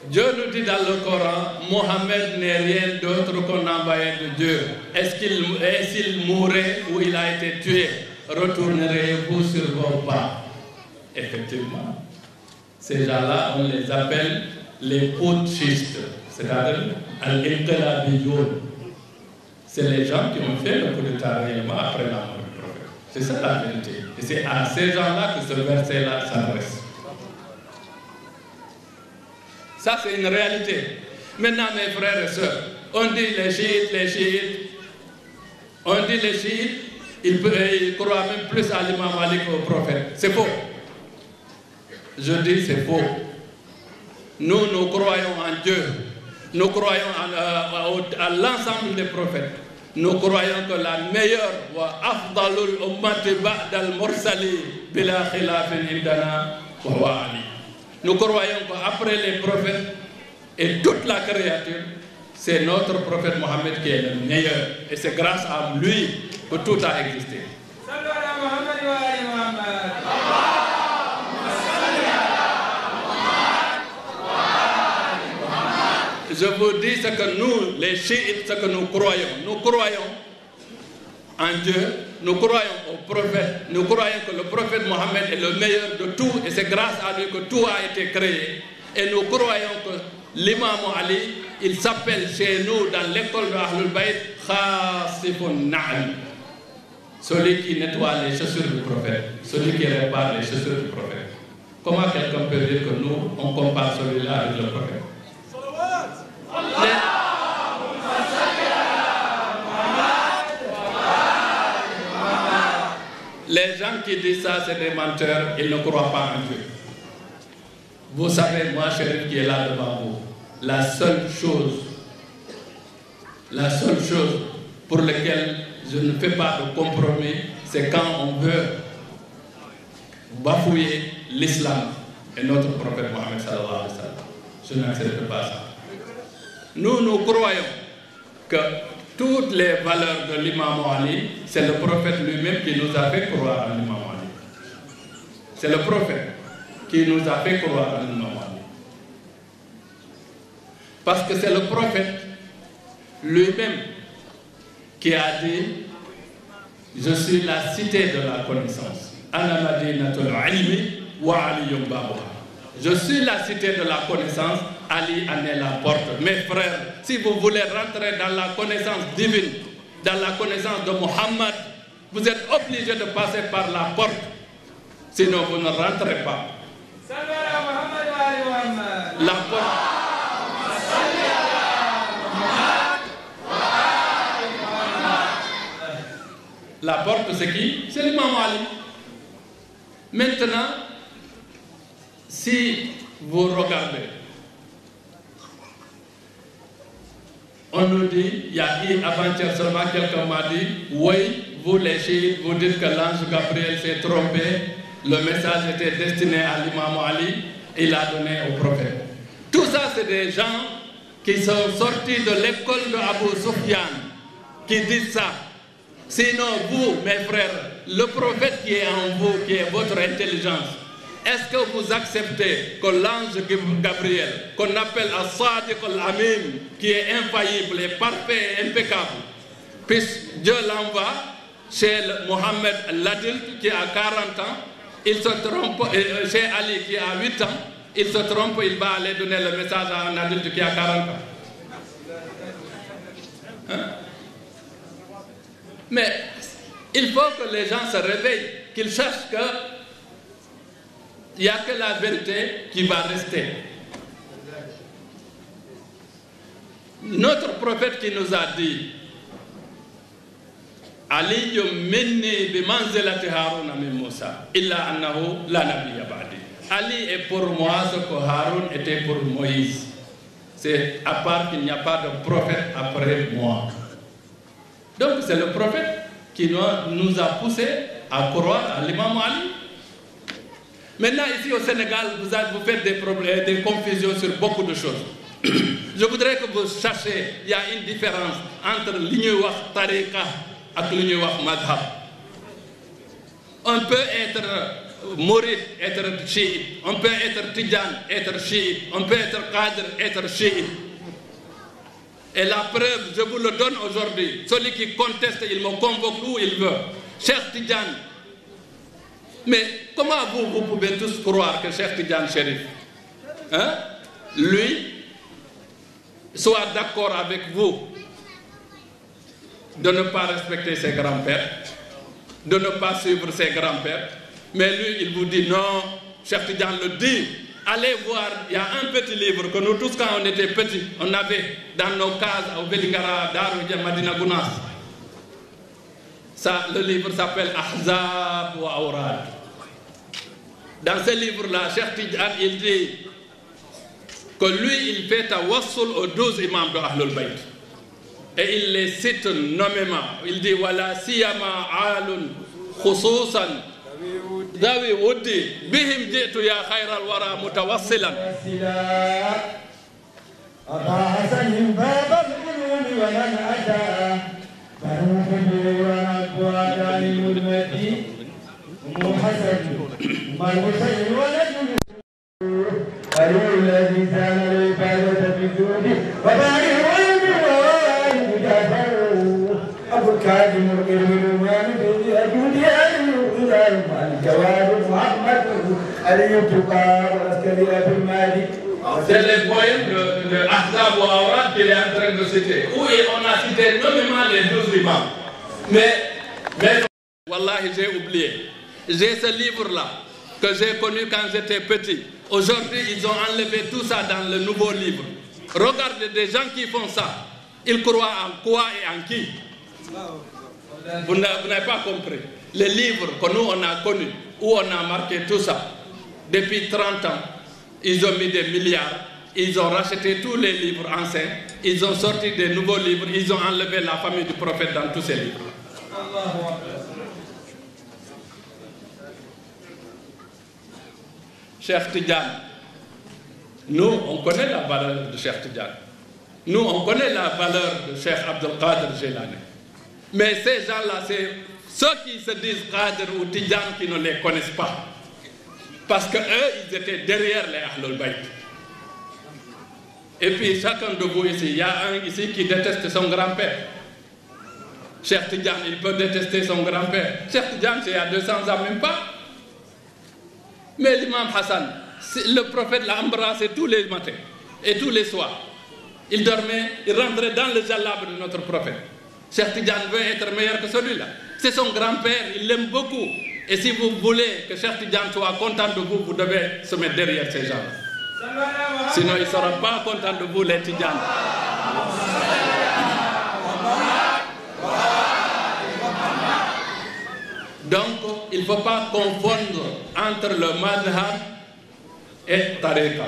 Dieu nous dit dans le Coran, Mohammed n'est rien d'autre qu'un envoyé de Dieu. S'il mourait ou il a été tué, retournerez-vous sur vos pas? Effectivement, ces gens-là, on les appelle les putschistes, c'est-à-dire al-inqilabiyoun. C'est les gens qui ont fait le coup d'État réellement après la mort du prophète. C'est ça la vérité. Et c'est à ces gens-là que ce verset-là s'adresse. Ça, c'est une réalité. Maintenant, mes frères et sœurs, on dit les chiites, on dit les chiites, ils croient même plus à l'imam Ali qu'au prophète. C'est faux. Je dis c'est faux. Nous croyons en Dieu. Nous croyons à l'ensemble des prophètes. Nous croyons que la meilleure wa afdalul ummati ba'dal mursali bila khilafin indana wa Ali. Nous croyons qu'après les prophètes et toute la créature, c'est notre prophète Mohammed qui est le meilleur. Et c'est grâce à lui que tout a existé. Je vous dis ce que nous, les chiites, ce que nous croyons. Nous croyons en Dieu, nous croyons au prophète, nous croyons que le prophète Mohammed est le meilleur de tout et c'est grâce à lui que tout a été créé. Et nous croyons que l'imam Ali, il s'appelle chez nous dans l'école de Ahlul Bayt Khasifun Na'al. Celui qui nettoie les chaussures du prophète, celui qui répare les chaussures du prophète. Comment quelqu'un peut dire que nous, on compare celui-là avec le prophète? Les gens qui disent ça, c'est des menteurs, ils ne croient pas en Dieu. Vous savez, moi, Chérif qui est là devant vous, la seule chose pour laquelle je ne fais pas de compromis, c'est quand on veut bafouiller l'islam et notre prophète Mohammed sallallahu alayhi wa sallam. Je n'accepte pas ça. Nous croyons que toutes les valeurs de l'imam Ali, c'est le prophète lui-même qui nous a fait croire en l'imam Ali. C'est le prophète qui nous a fait croire en l'imam Ali. Parce que c'est le prophète lui-même qui a dit: je suis la cité de la connaissance. Ana madinatul ilmi wa aliyun babuha. Je suis la cité de la connaissance, Ali en est la porte. Mes frères, si vous voulez rentrer dans la connaissance divine, dans la connaissance de Mohammed, vous êtes obligés de passer par la porte. Sinon, vous ne rentrez pas. La porte. La porte, c'est qui? C'est l'imam Ali. Maintenant, si vous regardez, on nous dit, il y a eu avant-hier seulement quelqu'un m'a dit, oui, vous les chiites, vous dites que l'ange Gabriel s'est trompé, le message était destiné à l'imam Ali, il a donné au prophète. Tout ça, c'est des gens qui sont sortis de l'école de Abu Sufyan, qui disent ça. Sinon, vous, mes frères, le prophète qui est en vous, qui est votre intelligence, est-ce que vous acceptez que l'ange Gabriel, qu'on appelle As-Sadiq al-Amin, qui est infaillible et parfait et impeccable, puisque Dieu l'envoie chez Mohammed l'adulte qui a 40 ans, il se trompe, chez Ali qui a 8 ans, il se trompe, il va aller donner le message à un adulte qui a 40 ans. Hein? Mais il faut que les gens se réveillent, qu'ils sachent que il n'y a que la vérité qui va rester. Notre prophète qui nous a dit Ali minni bi manzilati Harun min Musa illa annahu la nabiyya ba'di. Ali est pour moi ce que Harun était pour Moïse. C'est à part qu'il n'y a pas de prophète après moi. Donc c'est le prophète qui nous a poussé à croire à l'imam Ali. Maintenant, ici au Sénégal, vous faites des problèmes, des confusions sur beaucoup de choses. Je voudrais que vous sachiez, il y a une différence entre l'union tariqa et l'union madhab. On peut être Mourid, être chiite. On peut être Tidjane, être chiite. On peut être Qadr, être chiite. Et la preuve, je vous le donne aujourd'hui. Celui qui conteste, il me convoque où il veut. Cheikh Tidjane. Mais comment vous pouvez tous croire que Cheikh Tidjane Chérif, hein, lui, soit d'accord avec vous de ne pas respecter ses grands-pères, de ne pas suivre ses grands-pères, mais lui, il vous dit non, Cheikh Tidjane le dit. Allez voir, il y a un petit livre que nous tous, quand on était petits, on avait dans nos cases au Belingara, Darou, Madina Gounas. Ça, le livre s'appelle Ahzab wa Awrad. Dans ce livre-là, Cheikh Tidjane, il dit que lui, il fait tawassul aux 12 imams de Ahlul Bayt. Et il les cite nommément. Il dit Wala siyama alun khususan Dawi Wudi Bihim jitu ya khairal wara mutawassilan. C'est les poèmes de Ahzab wa Awrad qu'il est en train de citer. Où on a cité nommément les 12 imams. Mais Wallahi, j'ai oublié. J'ai ce livre-là que j'ai connu quand j'étais petit. Aujourd'hui, ils ont enlevé tout ça dans le nouveau livre. Regardez des gens qui font ça. Ils croient en quoi et en qui? Vous n'avez pas compris. Les livres que nous, on a connus, où on a marqué tout ça, depuis 30 ans, ils ont mis des milliards, ils ont racheté tous les livres anciens, ils ont sorti des nouveaux livres, ils ont enlevé la famille du prophète dans tous ces livres. Cheikh Tidjane, nous, on connaît la valeur de Cheikh Tidjane. Nous, on connaît la valeur de Cheikh Abdul Qadir Jilani. Mais ces gens-là, c'est ceux qui se disent Qadir ou Tidjane qui ne les connaissent pas. Parce qu'eux, ils étaient derrière les Ahlul Bayt. Et puis, chacun de vous ici, il y a un ici qui déteste son grand-père. Cheikh Tidjane, il peut détester son grand-père. Cheikh Tidjane, c'est il y a 200 ans, même pas. Mais l'imam Hassan, le prophète l'a embrassé tous les matins et tous les soirs. Il dormait, il rentrait dans le jalab de notre prophète. Cheikh Tidjane veut être meilleur que celui-là. C'est son grand-père, il l'aime beaucoup. Et si vous voulez que Cheikh Tidjane soit content de vous, vous devez se mettre derrière ces gens. Sinon, il ne sera pas content de vous, les Tidjanes. Donc, il ne faut pas confondre entre le madhab et tariqa.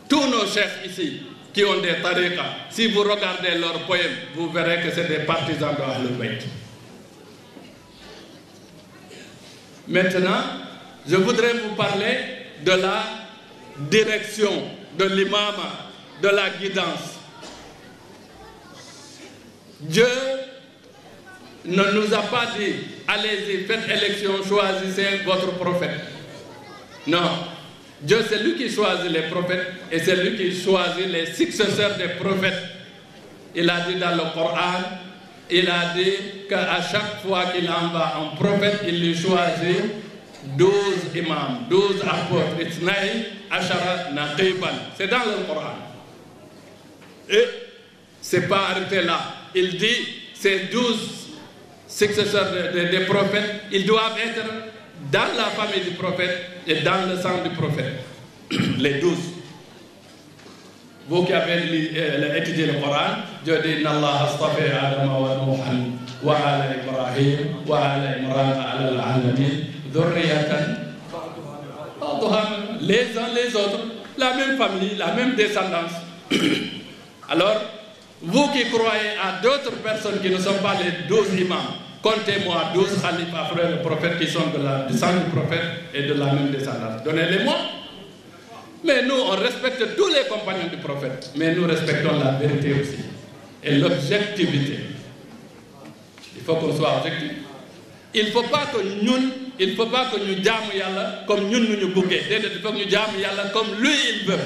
Tous nos chefs ici qui ont des tariqas, si vous regardez leurs poèmes, vous verrez que c'est des partisans de Ahlul Bayt. Maintenant, je voudrais vous parler de la direction, de l'imama, de la guidance. Dieu ne nous a pas dit, allez-y, faites élection, choisissez votre prophète. Non. Dieu, c'est lui qui choisit les prophètes et c'est lui qui choisit les successeurs des prophètes. Il a dit dans le Coran, il a dit qu'à chaque fois qu'il envoie un prophète, il lui choisit 12 imams, 12 apôtres, Itnaï, Ashara, Naqiban. C'est dans le Coran. Et c'est pas arrêté là. Il dit, ces 12 successeurs des prophètes, ils doivent être dans la famille du prophète et dans le sang du prophète. Les 12. Vous qui avez étudié le Coran, Dieu dit Inna astafa Adam wa Nuhan wa ala Ibrahim wa ala Imran ala al-alamin dhurriyatan les uns les autres, la même famille, la même descendance. Alors, vous qui croyez à d'autres personnes qui ne sont pas les 12 imams, comptez-moi 12 khalifas après le prophète qui sont du sang du prophète et de la même descendance. Donnez-les-moi. Mais nous, on respecte tous les compagnons du prophète. Mais nous respectons la vérité aussi. Et l'objectivité. Il faut qu'on soit objectif. Il ne faut pas que nous, il ne faut pas que nous jaamu yàlla comme ñun nu ñu buggee déedéet il faut que ñu jaamu yàlla comme lui il veut